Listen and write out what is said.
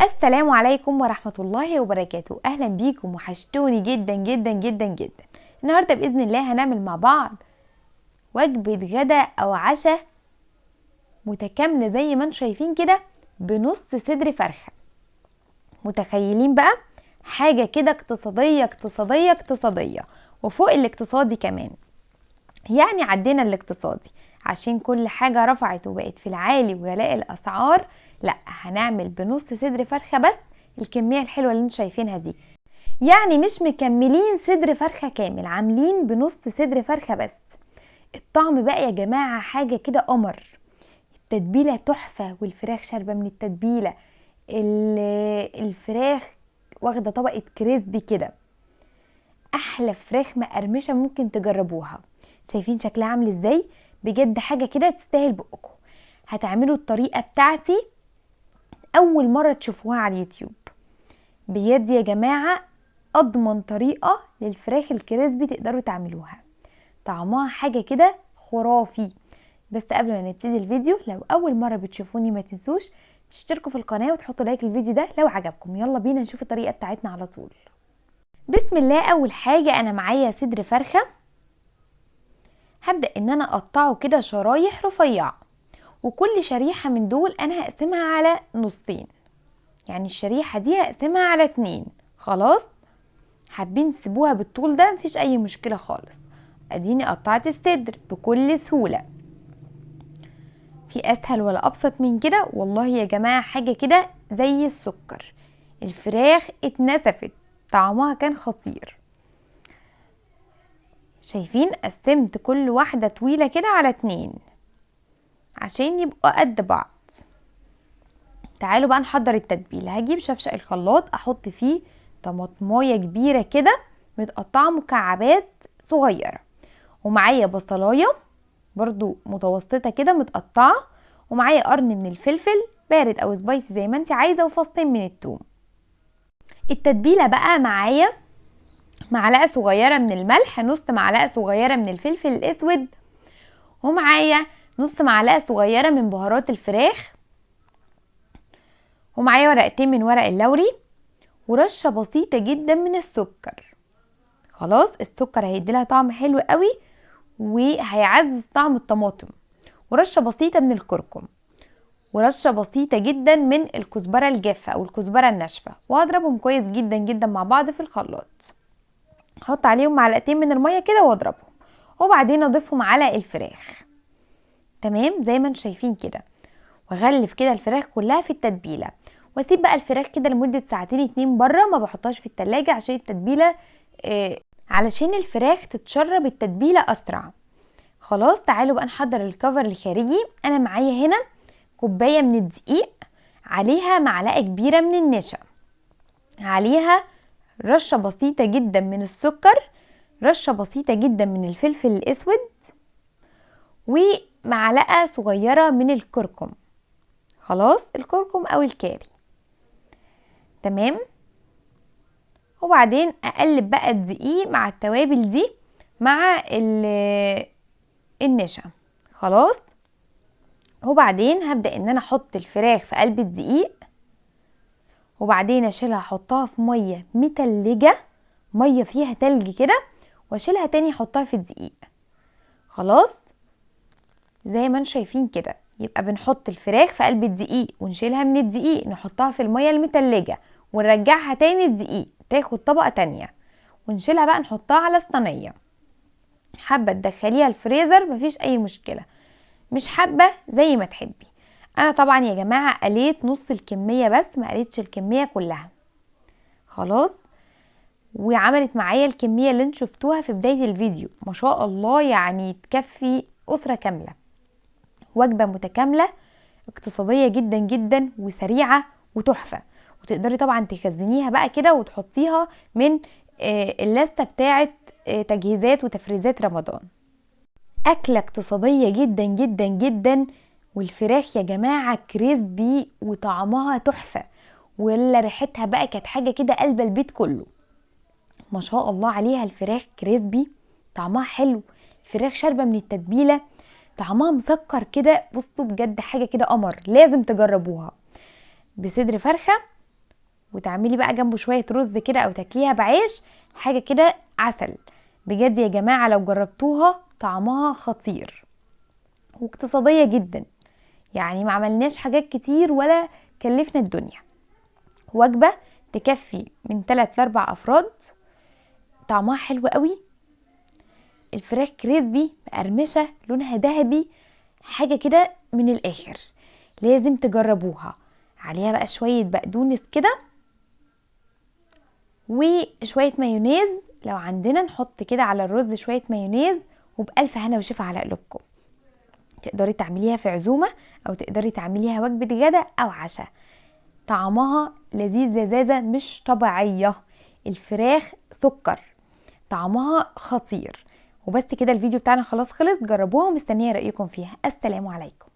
السلام عليكم ورحمة الله وبركاته. أهلا بيكم، وحشتوني جدا جدا جدا جدا. النهاردة بإذن الله هنعمل مع بعض وجبة غدا أو عشاء متكاملة زي ما انتم شايفين كده بنص صدر فرخة. متخيلين بقى حاجة كده اقتصادية اقتصادية اقتصادية وفوق الاقتصادي كمان. يعني عدينا الاقتصادي عشان كل حاجة رفعت وبقت في العالي وغلاء الأسعار. لا، هنعمل بنص صدر فرخة بس الكمية الحلوة اللي انتوا شايفينها دي. يعني مش مكملين صدر فرخة كامل، عاملين بنص صدر فرخة بس. الطعم بقى يا جماعة حاجة كده قمر. التتبيلة تحفة والفراخ شاربة من التتبيلة. الفراخ واخدة طبقة كريسبي كده. احلى فراخ مقرمشة ممكن تجربوها. شايفين شكلها عامل ازاي؟ بجد حاجة كده تستاهل بقكم. هتعملوا الطريقة بتاعتي اول مرة تشوفوها على اليوتيوب. بجد يا جماعة اضمن طريقة للفراخ الكريسبي تقدروا تعملوها. طعمها حاجة كده خرافي. بس قبل ما نبتدي الفيديو، لو اول مرة بتشوفوني ما تنسوش تشتركوا في القناة وتحطوا لايك للفيديو ده لو عجبكم. يلا بينا نشوف الطريقة بتاعتنا على طول. بسم الله. اول حاجة انا معايا صدر فرخة. هبدأ ان انا اقطعه كده شرايح رفيعة، وكل شريحة من دول انا هقسمها على نصين. يعني الشريحة دي هقسمها على 2. خلاص، حابين تسيبوها بالطول ده مفيش اي مشكلة خالص. اديني قطعت الصدر بكل سهولة. في اسهل ولا ابسط من كده؟ والله يا جماعة حاجة كده زي السكر. الفراخ اتنسفت، طعمها كان خطير. شايفين؟ قسمت كل واحدة طويلة كده على 2 عشان يبقوا قد بعض. تعالوا بقى نحضر التتبيلة. هجيب شفشق الخلاط احط فيه طماطمايه كبيرة كده متقطعة مكعبات صغيرة، ومعايا بصلاية برضو متوسطة كده متقطعة، ومعايا قرن من الفلفل بارد او سبايسي زي ما انت عايزة، وفصين من الثوم. التتبيلة بقى معايا معلقة صغيرة من الملح، نص معلقة صغيرة من الفلفل الاسود، ومعايا نص معلقة صغيرة من بهارات الفراخ، ومعايا ورقتين من ورق اللوري، ورشة بسيطة جدا من السكر. خلاص، السكر هيديلها طعم حلو قوي وهيعزز طعم الطماطم. ورشة بسيطة من الكركم، ورشة بسيطة جدا من الكزبرة الجافة او الكزبرة الناشفة، وهضربهم كويس جدا جدا مع بعض في الخلاط. احط عليهم معلقتين من المية كده واضربهم، وبعدين اضيفهم على الفراخ. تمام زي ما انتم شايفين كده. واغلف كده الفراخ كلها في التتبيله، واسيب بقى الفراخ كده لمده ساعتين 2 بره. ما بحطهاش في التلاجة عشان التتبيله علشان الفراخ تتشرب التتبيله اسرع. خلاص، تعالوا بقى نحضر الكفر الخارجي. انا معايا هنا كوبايه من الدقيق، عليها معلقه كبيره من النشا، عليها رشه بسيطه جدا من السكر، رشه بسيطه جدا من الفلفل الاسود، ومعلقه صغيره من الكركم. خلاص، الكركم او الكاري. تمام. وبعدين اقلب بقى الدقيق مع التوابل دي مع النشا. خلاص، وبعدين هبدأ ان انا احط الفراخ في قلب الدقيق، وبعدين اشيلها احطها في مية متلجة، مية فيها تلج كده، واشيلها تاني احطها في الدقيق. خلاص، زي ما انتم شايفين كده. يبقى بنحط الفراخ في قلب الدقيق ونشيلها من الدقيق نحطها في المية المتلجة، ونرجعها تاني الدقيق تاخد طبقة تانية، ونشيلها بقى نحطها على الصينية. حابة تدخليها الفريزر مفيش اي مشكلة، مش حابة زي ما تحبي. انا طبعا يا جماعة قليت نص الكمية بس، ما قليتش الكمية كلها. خلاص، وعملت معايا الكمية اللي انتوا شفتوها في بداية الفيديو. ما شاء الله، يعني تكفي أسرة كاملة. وجبة متكاملة اقتصادية جدا جدا وسريعة وتحفة. وتقدري طبعا تخزنيها بقى كده وتحطيها من اللستة بتاعة تجهيزات وتفريزات رمضان. أكلة اقتصادية جدا جدا جدا. والفراخ يا جماعة كريسبي وطعمها تحفة، ولا ريحتها بقى كانت حاجة كده قلب البيت كله. ما شاء الله عليها. الفراخ كريسبي طعمها حلو، الفراخ شاربة من التتبيلة، طعمها مسكر كده. بصوا بجد حاجة كده قمر، لازم تجربوها. بصدر فرخة وتعملي بقى جنبه شوية رز كده او تاكليها بعيش، حاجة كده عسل. بجد يا جماعة لو جربتوها طعمها خطير واقتصادية جدا، يعني ما عملناش حاجات كتير ولا كلفنا الدنيا. وجبة تكفي من 3 ل4 افراد، طعمها حلو قوي. الفراخ كريسبي مقرمشة لونها ذهبي، حاجة كده من الاخر، لازم تجربوها. عليها بقى شوية بقدونس كده وشوية مايونيز، لو عندنا نحط كده على الرز شوية مايونيز، وبألف هنا وشفا على قلوبكم. تقدري تعمليها في عزومة او تقدري تعمليها وجبة غدا او عشاء، طعمها لذيذ لذاذة مش طبيعية. الفراخ سكر، طعمها خطير. وبس كده الفيديو بتاعنا خلاص خلص، جربوها ومستنية رأيكم فيها. السلام عليكم.